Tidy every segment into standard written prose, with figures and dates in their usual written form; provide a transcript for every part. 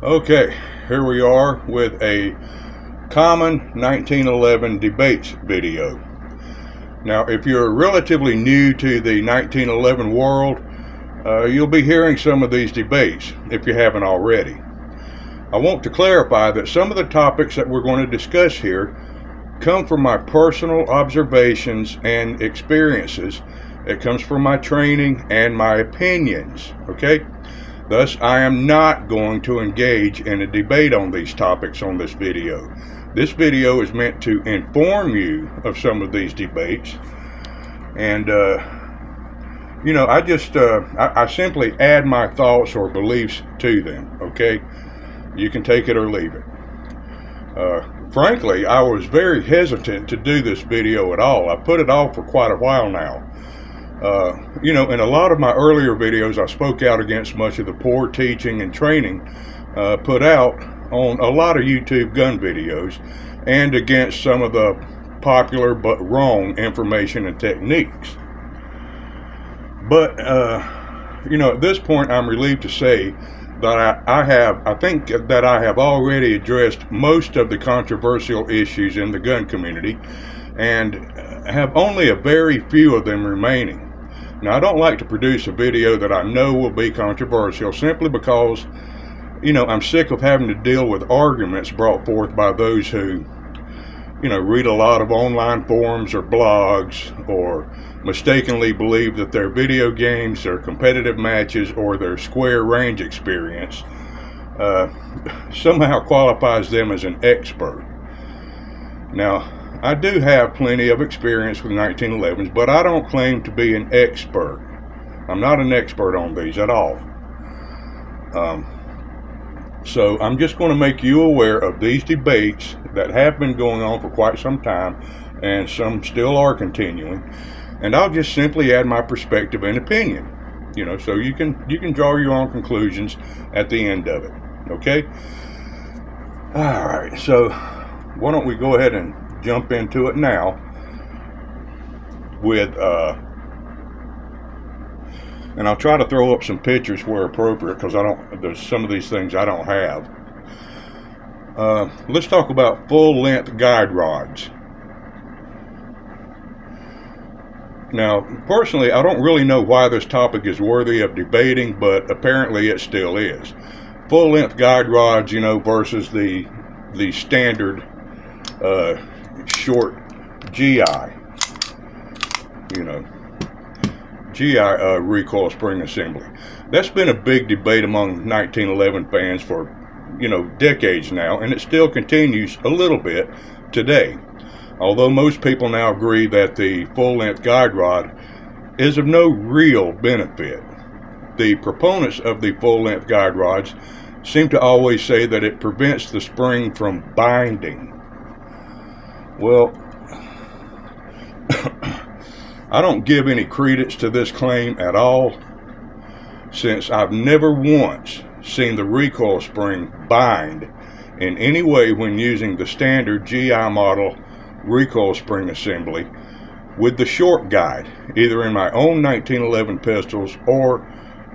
Okay, here we are with a common 1911 debates video. Now, if you're relatively new to the 1911 world, you'll be hearing some of these debates if you haven't already. I want to clarify that some of the topics that we're going to discuss here come from my personal observations and experiences. It comes from my training and my opinions, okay? Thus, I am not going to engage in a debate on these topics on this video. This video is meant to inform you of some of these debates, and I simply add my thoughts or beliefs to them, okay? You can take it or leave it. Frankly, I was very hesitant to do this video at all. I put it off for quite a while now. In a lot of my earlier videos, I spoke out against much of the poor teaching and training put out on a lot of YouTube gun videos, and against some of the popular but wrong information and techniques. But, at this point, I'm relieved to say that I think that I have already addressed most of the controversial issues in the gun community, and have only a very few of them remaining. Now, I don't like to produce a video that I know will be controversial simply because, I'm sick of having to deal with arguments brought forth by those who, read a lot of online forums or blogs, or mistakenly believe that their video games, their competitive matches, or their square range experience somehow qualifies them as an expert. Now, I do have plenty of experience with 1911s, but I don't claim to be an expert. I'm not an expert on these at all. So I'm just going to make you aware of these debates that have been going on for quite some time, and some still are continuing. And I'll just simply add my perspective and opinion, so you can draw your own conclusions at the end of it. Okay? All right. So why don't we go ahead and jump into it now with and I'll try to throw up some pictures where appropriate, because there's some of these things I don't have. Let's talk about full-length guide rods. Now, personally, I don't really know why this topic is worthy of debating, but apparently it still is. Full-length guide rods, versus the standard short GI, recoil spring assembly. That's been a big debate among 1911 fans for, decades now, and it still continues a little bit today. Although most people now agree that the full-length guide rod is of no real benefit, the proponents of the full-length guide rods seem to always say that it prevents the spring from binding. Well, I don't give any credence to this claim at all, since I've never once seen the recoil spring bind in any way when using the standard GI model recoil spring assembly with the short guide, either in my own 1911 pistols or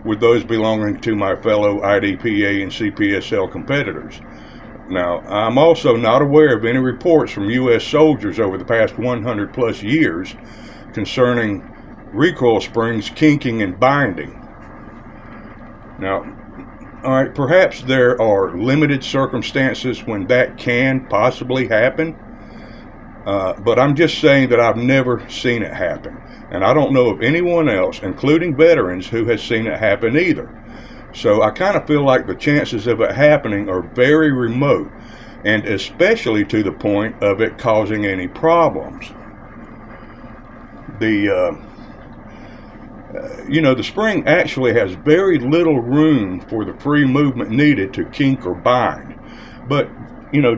with those belonging to my fellow IDPA and CPSL competitors. Now, I'm also not aware of any reports from U.S. soldiers over the past 100 plus years concerning recoil springs kinking and binding. Now, all right, perhaps there are limited circumstances when that can possibly happen, but I'm just saying that I've never seen it happen, and I don't know of anyone else, including veterans, who has seen it happen either. So I kind of feel like the chances of it happening are very remote, and especially to the point of it causing any problems. The spring actually has very little room for the free movement needed to kink or bind. But,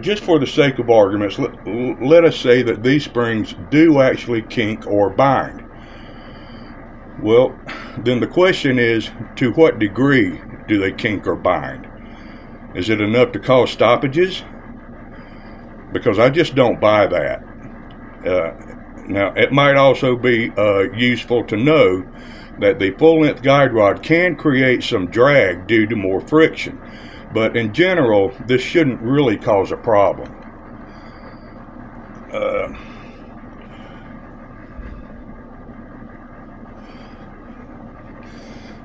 just for the sake of arguments, let us say that these springs do actually kink or bind. Well, then the question is, to what degree do they kink or bind? Is it enough to cause stoppages? Because I just don't buy that. Now, it might also be useful to know that the full-length guide rod can create some drag due to more friction. But in general, this shouldn't really cause a problem.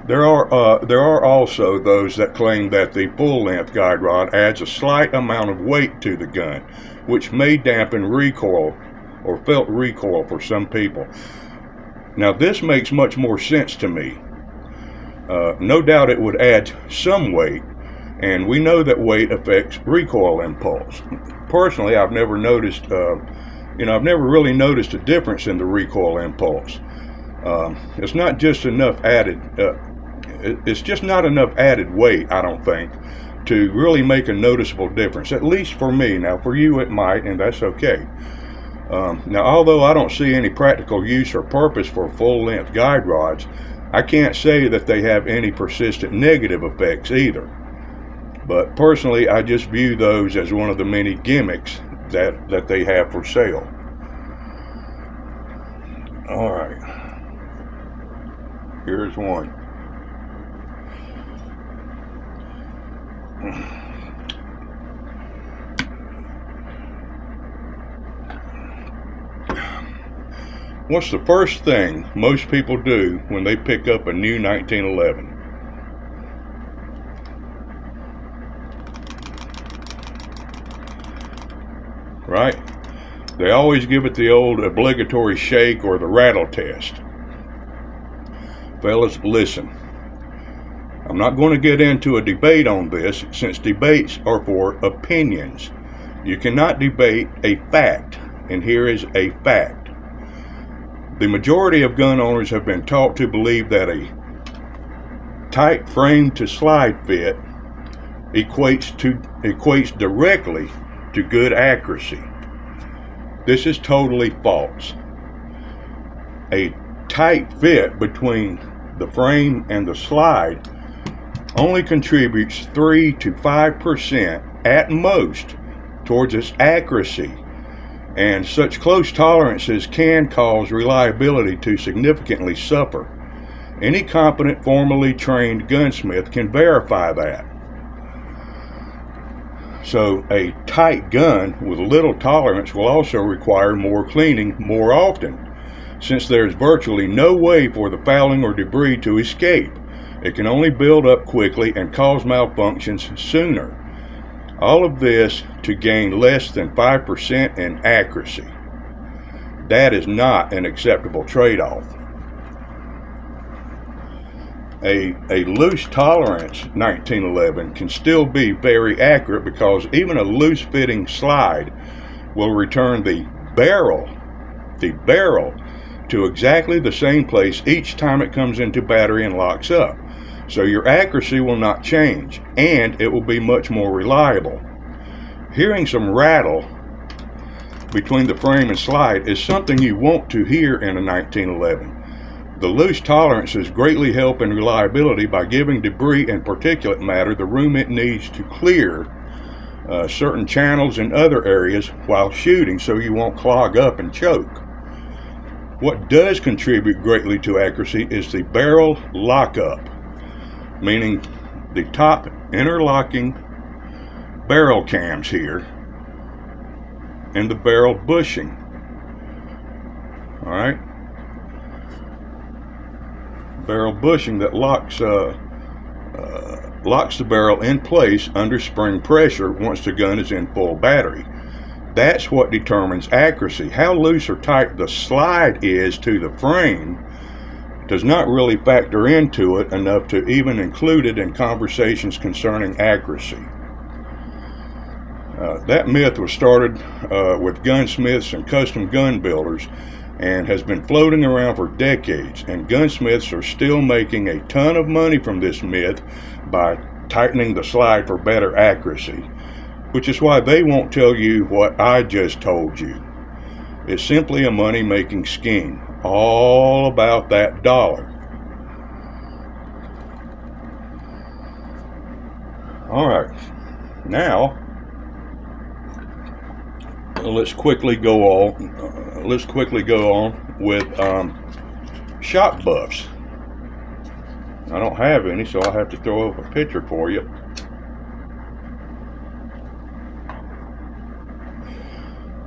There are also those that claim that the full-length guide rod adds a slight amount of weight to the gun, which may dampen recoil or felt recoil for some people. Now this makes much more sense to me. No doubt it would add some weight, and we know that weight affects recoil impulse. Personally, I've never noticed, I've never really noticed a difference in the recoil impulse. It's not just enough added. It's just not enough added weight, I don't think, to really make a noticeable difference. At least for me. Now, for you, it might, and that's okay. Now, although I don't see any practical use or purpose for full-length guide rods, I can't say that they have any persistent negative effects either. But personally, I just view those as one of the many gimmicks that they have for sale. All right. Here's one. What's the first thing most people do when they pick up a new 1911? Right? They always give it the old obligatory shake or the rattle test. Fellas, listen. I'm not going to get into a debate on this, since debates are for opinions. You cannot debate a fact, and here is a fact. The majority of gun owners have been taught to believe that a tight frame to slide fit equates directly to good accuracy. This is totally false. A tight fit between the frame and the slide only contributes 3 to 5% at most towards its accuracy, and such close tolerances can cause reliability to significantly suffer. Any competent, formally trained gunsmith can verify that. So a tight gun with little tolerance will also require more cleaning more often, since there's virtually no way for the fouling or debris to escape. It can only build up quickly and cause malfunctions sooner. All of this to gain less than 5% in accuracy. That is not an acceptable trade-off. A loose tolerance 1911 can still be very accurate, because even a loose fitting slide will return the barrel to exactly the same place each time it comes into battery and locks up. So your accuracy will not change, and it will be much more reliable. Hearing some rattle between the frame and slide is something you want to hear in a 1911. The loose tolerances greatly help in reliability by giving debris and particulate matter the room it needs to clear certain channels and other areas while shooting, so you won't clog up and choke. What does contribute greatly to accuracy is the barrel lockup, meaning the top interlocking barrel cams here and the barrel bushing. All right, barrel bushing that locks the barrel in place under spring pressure once the gun is in full battery. That's what determines accuracy. How loose or tight the slide is to the frame does not really factor into it enough to even include it in conversations concerning accuracy. That myth was started with gunsmiths and custom gun builders, and has been floating around for decades, and gunsmiths are still making a ton of money from this myth by tightening the slide for better accuracy, which is why they won't tell you what I just told you. It's simply a money-making scheme, all about that dollar. All right, now let's quickly go on with shot buffs. I don't have any, so I'll have to throw up a picture for you.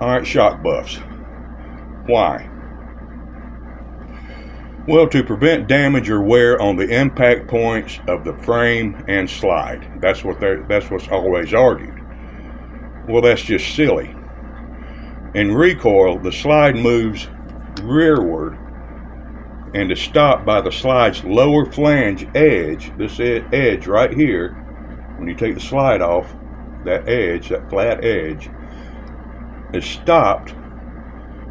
Alright, shock buffs. Why? Well, to prevent damage or wear on the impact points of the frame and slide. That's what's always argued. Well, that's just silly. In recoil, the slide moves rearward and is stopped by the slide's lower flange edge. This edge right here, when you take the slide off, that edge, that flat edge, is stopped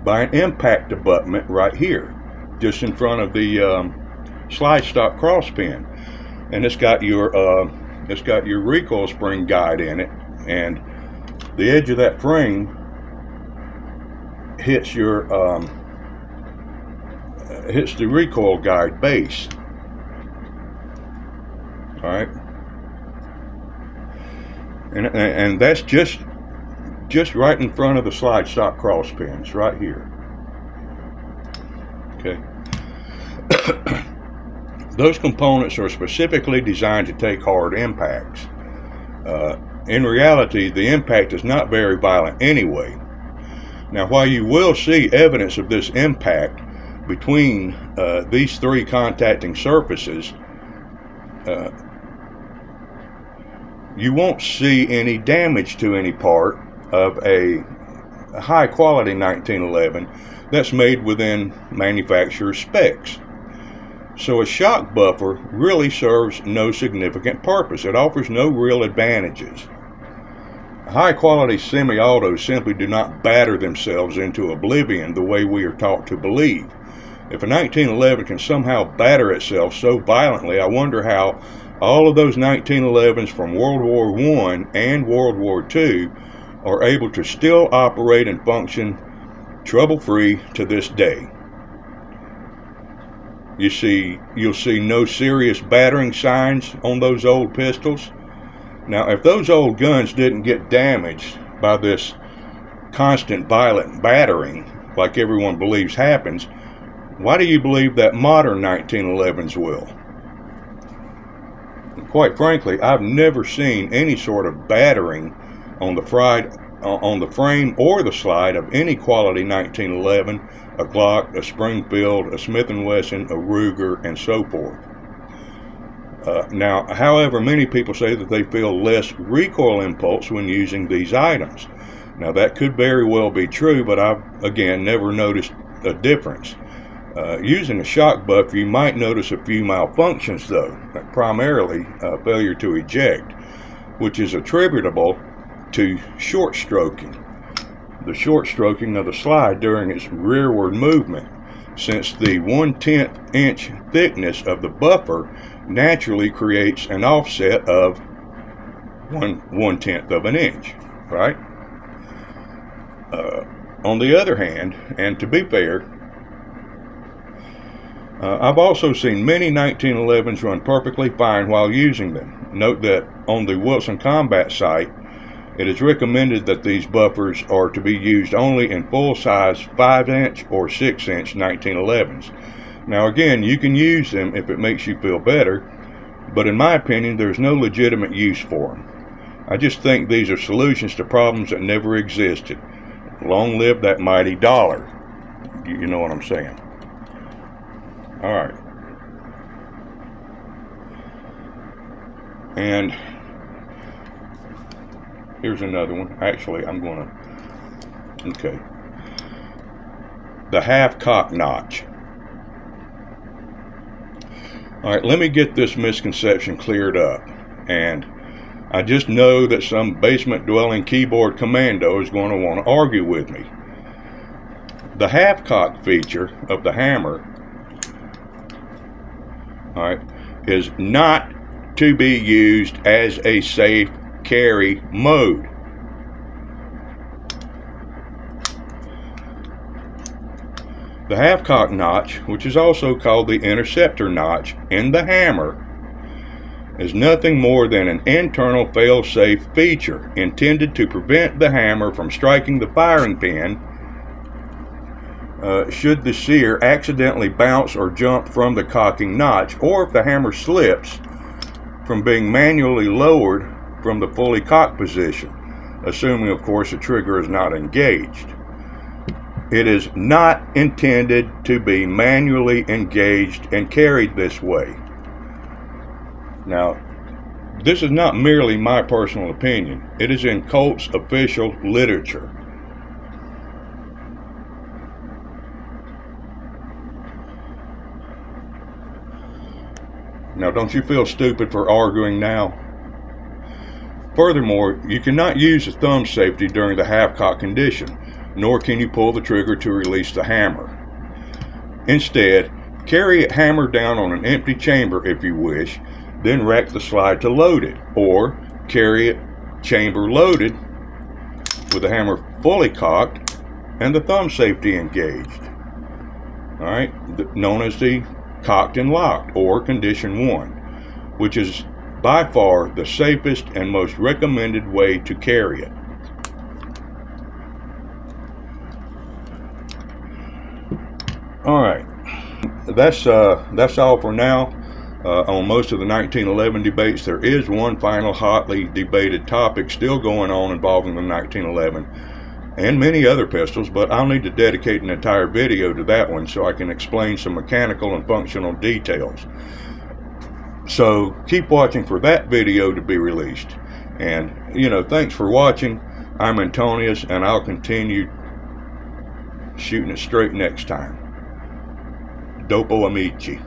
by an impact abutment right here, just in front of the slide stop cross pin. And it's got your recoil spring guide in it, and the edge of that frame hits hits the recoil guide base. All right, and that's just right in front of the slide stop cross pins, right here. Okay. Those components are specifically designed to take hard impacts. In reality, the impact is not very violent anyway. Now, while you will see evidence of this impact between these three contacting surfaces, you won't see any damage to any part of a high quality 1911 that's made within manufacturer's specs. So a shock buffer really serves no significant purpose. It offers no real advantages. High quality semi-autos simply do not batter themselves into oblivion the way we are taught to believe. If a 1911 can somehow batter itself so violently, I wonder how all of those 1911s from World War I and World War II are able to still operate and function trouble-free to this day. You'll see no serious battering signs on those old pistols. Now, if those old guns didn't get damaged by this constant violent battering, like everyone believes happens, why do you believe that modern 1911s will? And quite frankly, I've never seen any sort of battering on the frame or the slide of any quality 1911, a Glock, a Springfield, a Smith & Wesson, a Ruger, and so forth. Now, however, many people say that they feel less recoil impulse when using these items. Now, that could very well be true, but I've, again, never noticed a difference. Using a shock buffer, you might notice a few malfunctions, though, primarily failure to eject, which is attributable to short stroking. The short stroking of the slide during its rearward movement, since the 1/10 inch thickness of the buffer naturally creates an offset of 1/10 of an inch, right? On the other hand, and to be fair, I've also seen many 1911s run perfectly fine while using them. Note that on the Wilson Combat site, it is recommended that these buffers are to be used only in full-size 5-inch or 6-inch 1911s. Now again, you can use them if it makes you feel better, but in my opinion, there's no legitimate use for them. I just think these are solutions to problems that never existed. Long live that mighty dollar. You know what I'm saying. All right. And here's another one. Actually, okay. The half cock notch. All right, let me get this misconception cleared up. And I just know that some basement-dwelling keyboard commando is going to want to argue with me. The half cock feature of the hammer, all right, is not to be used as a safe carry mode. The half-cock notch, which is also called the interceptor notch in the hammer, is nothing more than an internal fail-safe feature intended to prevent the hammer from striking the firing pin should the sear accidentally bounce or jump from the cocking notch, or if the hammer slips from being manually lowered from the fully cocked position, assuming of course the trigger is not engaged. It is not intended to be manually engaged and carried this way. Now, this is not merely my personal opinion. It is in Colt's official literature. Now, don't you feel stupid for arguing now? Furthermore, you cannot use the thumb safety during the half-cock condition, nor can you pull the trigger to release the hammer. Instead, carry it hammer down on an empty chamber if you wish, then rack the slide to load it, or carry it chamber loaded with the hammer fully cocked and the thumb safety engaged. Alright, known as the cocked and locked, or condition 1, which is by far the safest and most recommended way to carry it. Alright, that's all for now. On most of the 1911 debates, there is one final hotly debated topic still going on involving the 1911 and many other pistols, but I'll need to dedicate an entire video to that one so I can explain some mechanical and functional details. So keep watching for that video to be released. And, thanks for watching. I'm Antonius, and I'll continue shooting it straight next time. Dopo amici.